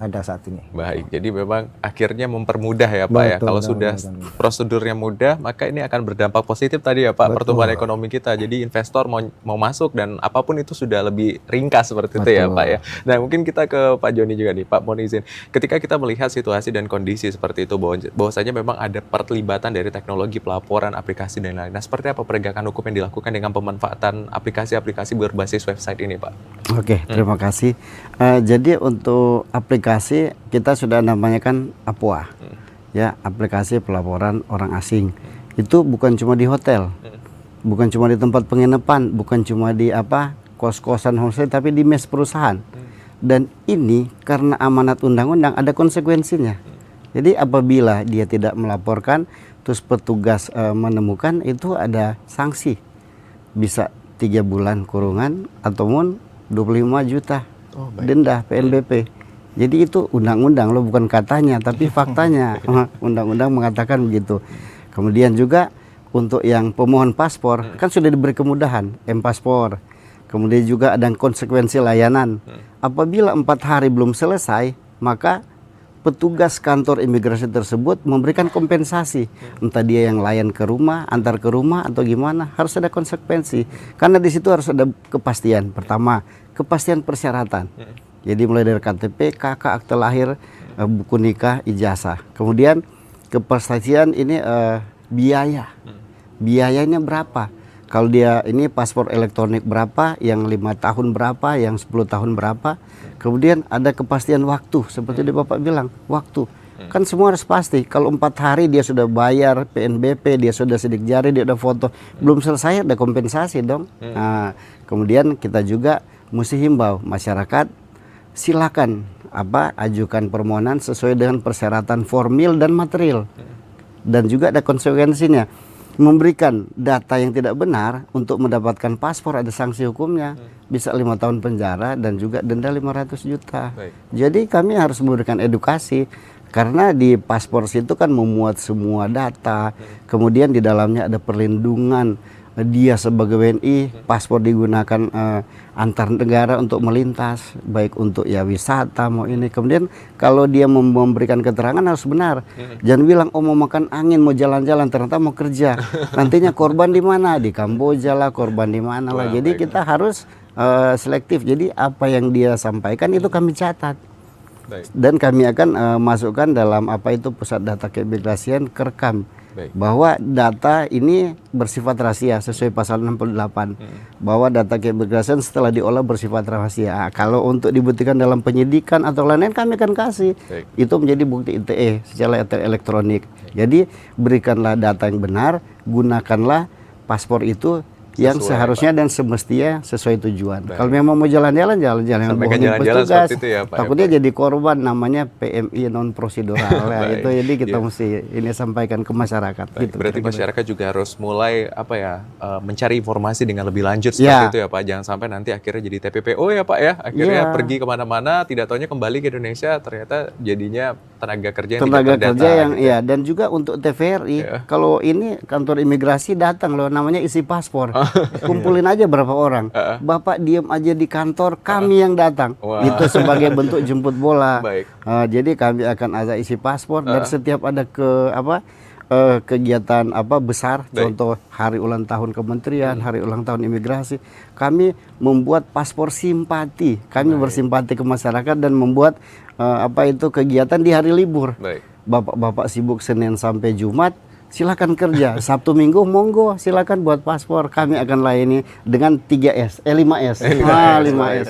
ada saat ini. Baik, jadi memang akhirnya mempermudah ya Pak ya. Kalau sudah prosedurnya mudah, maka ini akan berdampak positif tadi ya Pak, pertumbuhan ekonomi kita. Jadi investor mau masuk dan apapun itu sudah lebih ringkas seperti itu ya Pak ya. Nah mungkin kita ke Pak Joni juga nih, Pak mohon izin. Ketika kita melihat situasi dan kondisi seperti itu, bahwasanya memang ada perlibatan dari teknologi pelaporan, aplikasi dan lain-lain. Nah seperti apa penegakan hukum yang dilakukan dengan pemanfaatan aplikasi-aplikasi berbasis website ini Pak? Oke, terima kasih. Jadi untuk aplikasi kita sudah namanya kan APOA, ya, aplikasi pelaporan orang asing. Itu bukan cuma di hotel, bukan cuma di tempat penginapan, bukan cuma di kos-kosan homestay, tapi di mes perusahaan. Dan ini karena amanat undang-undang ada konsekuensinya. Jadi apabila dia tidak melaporkan, terus petugas menemukan, itu ada sanksi, bisa 3 bulan kurungan ataupun 25 juta denda PNBP. Jadi itu undang-undang loh, bukan katanya tapi faktanya. Undang-undang mengatakan begitu. Kemudian juga untuk yang pemohon paspor kan sudah diberi kemudahan M-Paspor. Kemudian juga ada konsekuensi layanan. Apabila 4 hari belum selesai, maka petugas kantor imigrasi tersebut memberikan kompensasi. Entah dia yang layan ke rumah, antar ke rumah atau gimana, harus ada konsekuensi. Karena di situ harus ada kepastian. Pertama, kepastian persyaratan. Jadi mulai dari KTP, KK, akte lahir, buku nikah, ijazah. Kemudian kepastian ini biaya. Biayanya berapa? Kalau dia ini paspor elektronik berapa, yang 5 tahun berapa, yang 10 tahun berapa. Kemudian ada kepastian waktu, seperti di Bapak bilang, waktu. Kan semua harus pasti. Kalau 4 hari dia sudah bayar PNBP, dia sudah sidik jari, dia udah foto, belum selesai ada kompensasi dong. Nah, kemudian kita juga mesti himbau masyarakat, silakan ajukan permohonan sesuai dengan persyaratan formil dan material. Dan juga ada konsekuensinya. Memberikan data yang tidak benar untuk mendapatkan paspor ada sanksi hukumnya, bisa 5 tahun penjara dan juga denda 500 juta. Jadi kami harus memberikan edukasi, karena di paspor itu kan memuat semua data, kemudian di dalamnya ada perlindungan dia sebagai WNI, paspor digunakan antar negara untuk melintas, baik untuk ya wisata mau ini. Kemudian kalau dia memberikan keterangan harus benar. Jangan bilang mau makan angin, mau jalan-jalan, ternyata mau kerja. Nantinya korban di mana? Di Kamboja lah, korban di mana lah. Jadi kita harus selektif. Jadi apa yang dia sampaikan itu kami catat. Dan kami akan masukkan dalam pusat data keimigrasian, kerekam. Bahwa data ini bersifat rahasia sesuai pasal 68. Bahwa data keimigrasian setelah diolah bersifat rahasia. Kalau untuk dibuktikan dalam penyidikan atau lain-lain kami akan kasih. Itu menjadi bukti ITE secara elektronik. Jadi berikanlah data yang benar, gunakanlah paspor itu yang seharusnya dan semestinya sesuai tujuan. Kalau memang mau jalan-jalan, jalan-jalan petugas, seperti itu ya, Pak. Takutnya jadi korban, namanya PMI non prosedural. Itu jadi kita mesti ini sampaikan ke masyarakat. Gitu, berarti masyarakat juga harus mulai mencari informasi dengan lebih lanjut seperti itu ya Pak. Jangan sampai nanti akhirnya jadi TPPO ya Pak ya. Akhirnya pergi kemana-mana, tidak taunya kembali ke Indonesia, ternyata jadinya tenaga kerja yang tidak terdata. Gitu. Dan juga untuk TVRI, kalau ini kantor imigrasi datang loh, namanya isi paspor. Kumpulin aja berapa orang. Bapak diam aja di kantor, kami yang datang. Itu sebagai bentuk jemput bola. Jadi kami akan ada isi paspor dan setiap ada kegiatan besar, Baik. contoh hari ulang tahun kementerian, hari ulang tahun imigrasi, kami membuat paspor simpati. Kami bersimpati ke masyarakat dan membuat kegiatan di hari libur. Baik. Bapak-bapak sibuk Senin sampai Jumat, silakan kerja. Sabtu Minggu monggo silakan buat paspor. Kami akan layani dengan 5S. 5S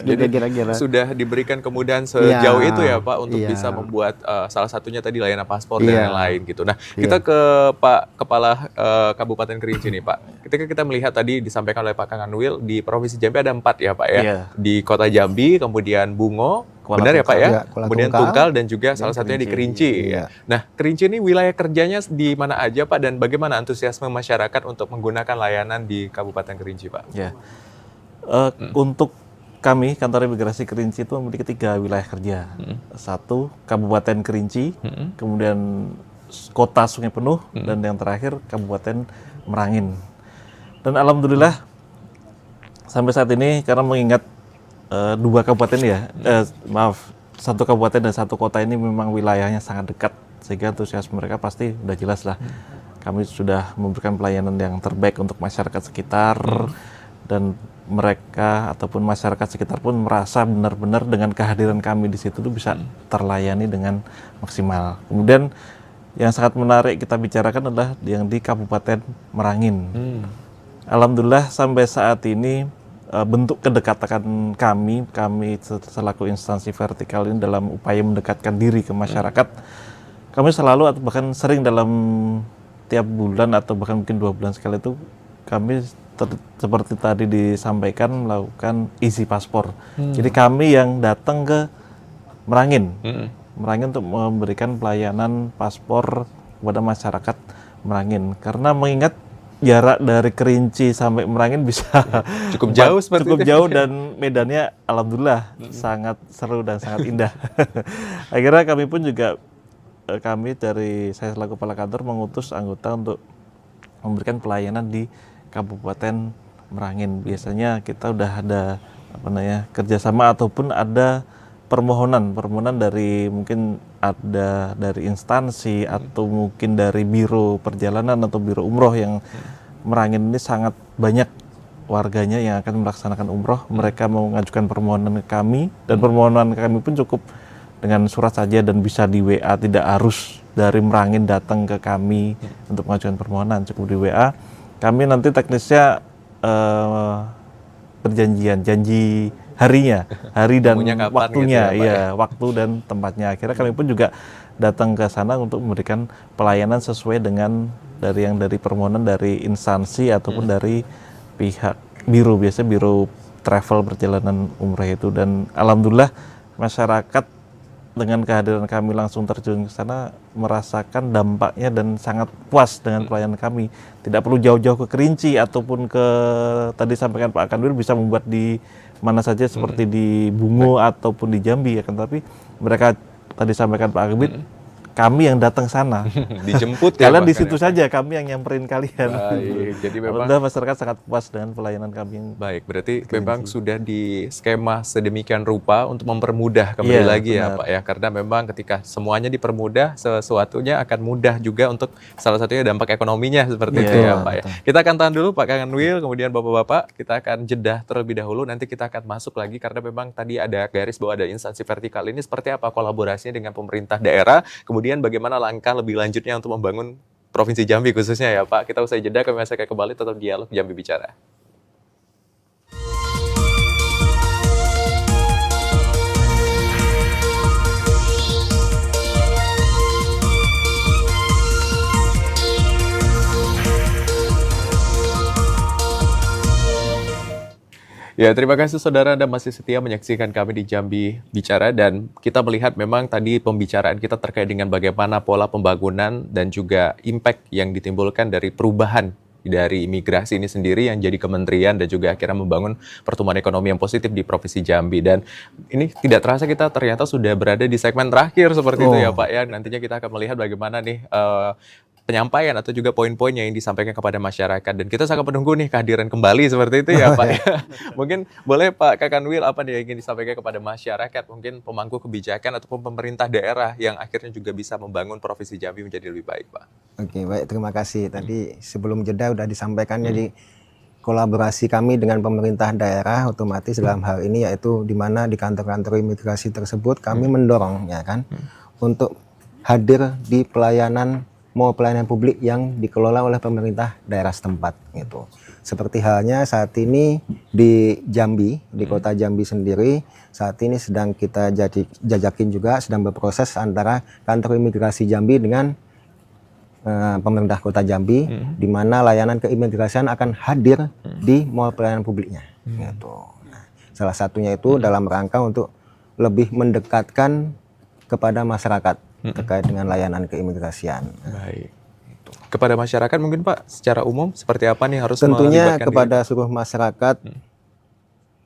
gitu Jadi kira-kira. sudah diberikan kemudahan sejauh Iya, itu ya Pak untuk iya. bisa membuat salah satunya tadi layanan paspor Iya. dan lain-lain gitu. Nah, kita ke Pak Kepala Kabupaten Kerinci nih Pak. Ketika kita melihat tadi disampaikan oleh Pak Kanwil di Provinsi Jambi ada 4 ya Pak ya. Iya. Di Kota Jambi, kemudian Bungo, Kuala benar ya Pak ya? Iya, Kuala Kemudian Tungkal. Tungkal dan juga salah satunya di Kerinci. Iya. Nah, Kerinci ini wilayah kerjanya di mana aja Pak dan bagaimana antusiasme masyarakat untuk menggunakan layanan di Kabupaten Kerinci Pak? Ya. Untuk kami kantor imigrasi Kerinci itu memiliki 3 wilayah kerja. Satu Kabupaten Kerinci, kemudian Kota Sungai Penuh, dan yang terakhir Kabupaten Merangin. Dan alhamdulillah sampai saat ini karena mengingat 2 kabupaten satu kabupaten dan satu kota ini memang wilayahnya sangat dekat, sehingga antusiasme mereka pasti udah jelas lah. Kami sudah memberikan pelayanan yang terbaik untuk masyarakat sekitar, dan mereka ataupun masyarakat sekitar pun merasa benar-benar dengan kehadiran kami di situ tuh bisa terlayani dengan maksimal. Kemudian yang sangat menarik kita bicarakan adalah yang di Kabupaten Merangin. Alhamdulillah sampai saat ini bentuk kedekatan kami selaku instansi vertikal ini dalam upaya mendekatkan diri ke masyarakat, kami selalu atau bahkan sering dalam tiap bulan atau bahkan mungkin 2 bulan sekali itu kami seperti tadi disampaikan melakukan isi paspor. Jadi kami yang datang ke Merangin untuk memberikan pelayanan paspor kepada masyarakat Merangin, karena mengingat jarak dari Kerinci sampai Merangin bisa Cukup jauh seperti cukup itu. jauh, dan medannya alhamdulillah sangat seru dan sangat indah. Akhirnya kami pun juga saya selaku kepala kantor mengutus anggota untuk memberikan pelayanan di Kabupaten Merangin. Biasanya kita udah ada kerjasama ataupun ada permohonan dari mungkin ada dari instansi atau mungkin dari biro perjalanan atau biro umroh yang Merangin ini sangat banyak warganya yang akan melaksanakan umroh. Mereka mau mengajukan permohonan ke kami, dan permohonan kami pun cukup dengan surat saja dan bisa di WA, tidak harus dari Merangin datang ke kami untuk mengajukan permohonan, cukup di WA. Kami nanti teknisnya janji harinya, hari dan Ketemunya kapan waktunya, gitu ya, Pak, ya? waktu dan tempatnya. Akhirnya kami pun juga datang ke sana untuk memberikan pelayanan sesuai dengan dari permohonan dari instansi ataupun dari pihak biro, biasanya biro travel perjalanan umrah itu. Dan alhamdulillah masyarakat dengan kehadiran kami langsung terjun ke sana merasakan dampaknya dan sangat puas dengan pelayanan kami. Tidak perlu jauh-jauh ke Kerinci ataupun ke tadi sampaikan Pak Kanwil bisa membuat di mana saja seperti di Bungo ataupun di Jambi, ya kan, tapi mereka tadi sampaikan Pak Kanwil, kami yang datang sana. Dijemput ya Kalian di bahkan situ ya, Pak? saja, kami yang nyamperin kalian. Baik, jadi memang Alhamdulillah masyarakat sangat puas dengan pelayanan kami yang baik, berarti memang sudah di skema sedemikian rupa untuk mempermudah kembali Iya, lagi ya benar. Pak ya, karena memang ketika semuanya dipermudah, sesuatunya akan mudah juga untuk salah satunya dampak ekonominya seperti Iya, itu ya betul, Pak ya. Kita akan tahan dulu Pak Kanwil, kemudian Bapak-Bapak, kita akan jeda terlebih dahulu, nanti kita akan masuk lagi karena memang tadi ada garis bahwa ada instansi vertikal ini seperti apa kolaborasinya dengan pemerintah daerah, kemudian bagaimana langkah lebih lanjutnya untuk membangun Provinsi Jambi khususnya ya Pak. Kita usai jeda, kami masih akan kembali tetap dialog Jambi Bicara. Ya, terima kasih saudara Anda masih setia menyaksikan kami di Jambi Bicara, dan kita melihat memang tadi pembicaraan kita terkait dengan bagaimana pola pembangunan dan juga impact yang ditimbulkan dari perubahan dari imigrasi ini sendiri yang jadi kementerian dan juga akhirnya membangun pertumbuhan ekonomi yang positif di Provinsi Jambi. Dan ini tidak terasa kita ternyata sudah berada di segmen terakhir seperti itu ya Pak ya. Nantinya kita akan melihat bagaimana nih penyampaian atau juga poin-poin yang disampaikan kepada masyarakat, dan kita sangat menunggu nih kehadiran kembali seperti itu ya Pak. Mungkin boleh Pak Kakanwil apa nih yang ingin disampaikan kepada masyarakat, mungkin pemangku kebijakan ataupun pemerintah daerah yang akhirnya juga bisa membangun Provinsi Jambi menjadi lebih baik Pak. Oke, baik, terima kasih. Tadi sebelum jeda udah disampaikan, jadi kolaborasi kami dengan pemerintah daerah otomatis dalam hal ini yaitu di mana di kantor-kantor imigrasi tersebut kami mendorong ya kan untuk hadir di pelayanan publik yang dikelola oleh pemerintah daerah setempat gitu. Seperti halnya saat ini di Jambi, di kota Jambi sendiri, saat ini sedang kita jajakin juga, sedang berproses antara kantor imigrasi Jambi dengan pemerintah kota Jambi, di mana layanan keimigrasian akan hadir di mall pelayanan publiknya. Gitu. Nah, salah satunya itu dalam rangka untuk lebih mendekatkan kepada masyarakat terkait dengan layanan keimigrasian. Baik. Kepada masyarakat mungkin Pak, secara umum seperti apa nih harus Tentunya melibatkan kepada seluruh masyarakat,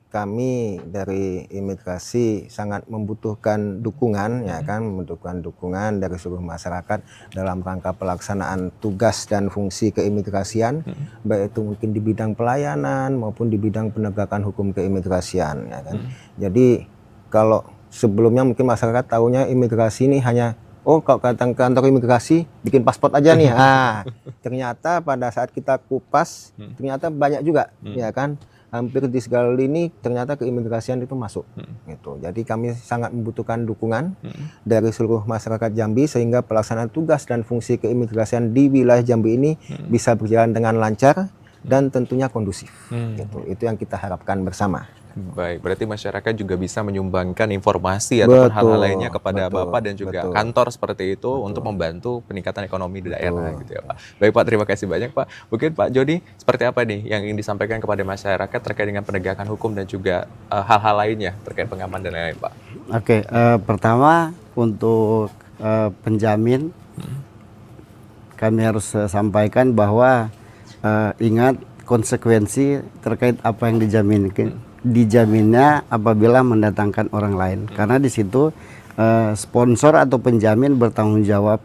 kami dari imigrasi sangat membutuhkan dukungan, ya kan, membutuhkan dukungan dari seluruh masyarakat dalam rangka pelaksanaan tugas dan fungsi keimigrasian, baik itu mungkin di bidang pelayanan maupun di bidang penegakan hukum keimigrasian, ya kan. Jadi kalau sebelumnya mungkin masyarakat tahunya imigrasi ini hanya kalau kantor imigrasi bikin paspor aja nih. Ternyata pada saat kita kupas, ternyata banyak juga, ya kan. Hampir di segala lini ternyata keimigrasian itu masuk gitu. Jadi kami sangat membutuhkan dukungan dari seluruh masyarakat Jambi sehingga pelaksanaan tugas dan fungsi keimigrasian di wilayah Jambi ini bisa berjalan dengan lancar dan tentunya kondusif gitu. Itu yang kita harapkan bersama. Baik, berarti masyarakat juga bisa menyumbangkan informasi ataupun hal-hal lainnya kepada Bapak dan juga kantor seperti itu untuk membantu peningkatan ekonomi di daerah gitu ya Pak. Baik Pak, terima kasih banyak Pak. Mungkin Pak Jody, seperti apa nih yang ingin disampaikan kepada masyarakat terkait dengan penegakan hukum dan juga hal-hal lainnya terkait pengamanan dan lain-lain Pak? Oke, pertama untuk penjamin kami harus sampaikan bahwa ingat konsekuensi terkait apa yang dijaminnya apabila mendatangkan orang lain, karena di situ sponsor atau penjamin bertanggung jawab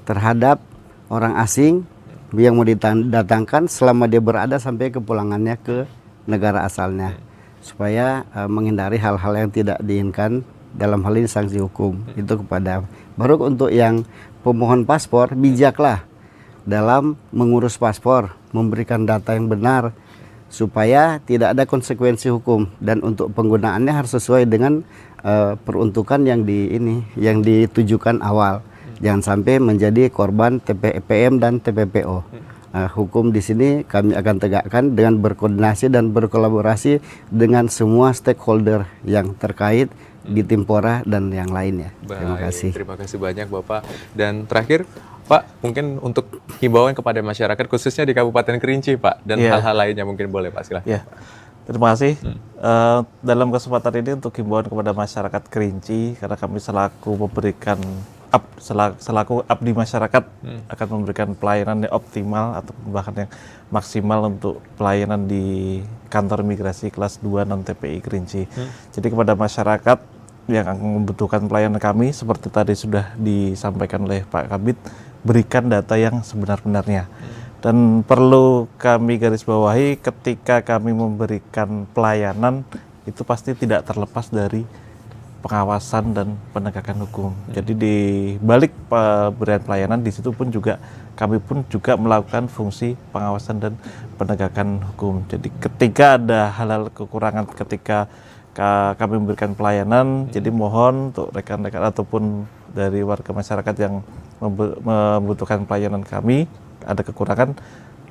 terhadap orang asing yang mau didatangkan selama dia berada sampai kepulangannya ke negara asalnya, supaya menghindari hal-hal yang tidak diinginkan, dalam hal ini sanksi hukum. Itu kepada baru untuk yang pemohon paspor, bijaklah dalam mengurus paspor, memberikan data yang benar supaya tidak ada konsekuensi hukum, dan untuk penggunaannya harus sesuai dengan peruntukan yang ditujukan awal. Jangan sampai menjadi korban TPPM dan TPPO. Hukum di sini kami akan tegakkan dengan berkoordinasi dan berkolaborasi dengan semua stakeholder yang terkait di Timpora dan yang lainnya. Terima kasih. Terima kasih banyak Bapak. Dan terakhir Pak, mungkin untuk himbauan kepada masyarakat khususnya di Kabupaten Kerinci Pak, dan hal-hal lainnya mungkin boleh Pak, silahkan. Terima kasih. Dalam kesempatan ini untuk himbauan kepada masyarakat Kerinci, karena kami selaku abdi masyarakat akan memberikan pelayanan yang optimal atau bahkan yang maksimal untuk pelayanan di kantor imigrasi kelas 2 non TPI Kerinci. Jadi kepada masyarakat yang akan membutuhkan pelayanan kami, seperti tadi sudah disampaikan oleh Pak Kabid, berikan data yang sebenar-benarnya. Dan perlu kami garis bawahi, ketika kami memberikan pelayanan itu pasti tidak terlepas dari pengawasan dan penegakan hukum. Jadi di balik pemberian pelayanan di situ pun juga kami pun juga melakukan fungsi pengawasan dan penegakan hukum. Jadi ketika ada hal-hal kekurangan ketika kami memberikan pelayanan, jadi mohon untuk rekan-rekan ataupun dari warga masyarakat yang membutuhkan pelayanan kami ada kekurangan,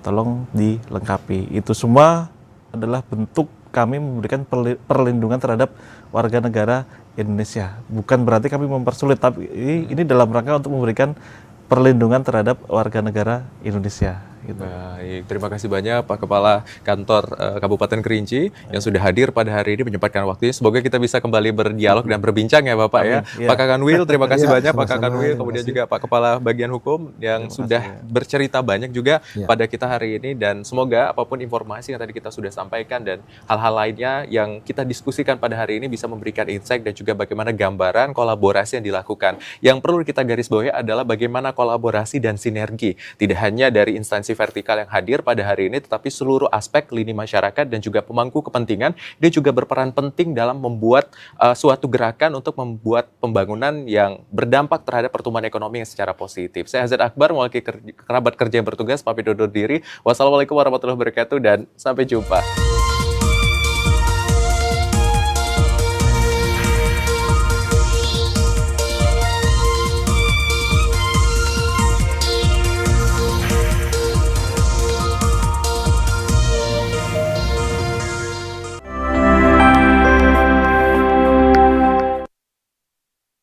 tolong dilengkapi. Itu semua adalah bentuk kami memberikan perlindungan terhadap warga negara Indonesia. Bukan berarti kami mempersulit, tapi ini dalam rangka untuk memberikan perlindungan terhadap warga negara Indonesia. gitu. Baik, terima kasih banyak Pak Kepala Kantor Kabupaten Kerinci yang sudah hadir pada hari ini menyempatkan waktunya. Semoga kita bisa kembali berdialog dan berbincang ya Bapak ya. Amin, iya. Pak Kakanwil, terima kasih Iya, banyak Pak sama-sama, Kakanwil, terima kemudian kasih. juga Pak Kepala Bagian Hukum yang Terima sudah kasih, ya. bercerita banyak juga Iya. pada kita hari ini, dan semoga apapun informasi yang tadi kita sudah sampaikan dan hal-hal lainnya yang kita diskusikan pada hari ini bisa memberikan insight dan juga bagaimana gambaran kolaborasi yang dilakukan. Yang perlu kita garis bawahi adalah bagaimana kolaborasi dan sinergi, tidak hanya dari instansi vertikal yang hadir pada hari ini, tetapi seluruh aspek lini masyarakat dan juga pemangku kepentingan dia juga berperan penting dalam membuat suatu gerakan untuk membuat pembangunan yang berdampak terhadap pertumbuhan ekonomi yang secara positif. Saya Hazard Akbar, mewakili kerabat kerja yang bertugas, pamit undur diri. Wassalamualaikum warahmatullahi wabarakatuh dan sampai jumpa.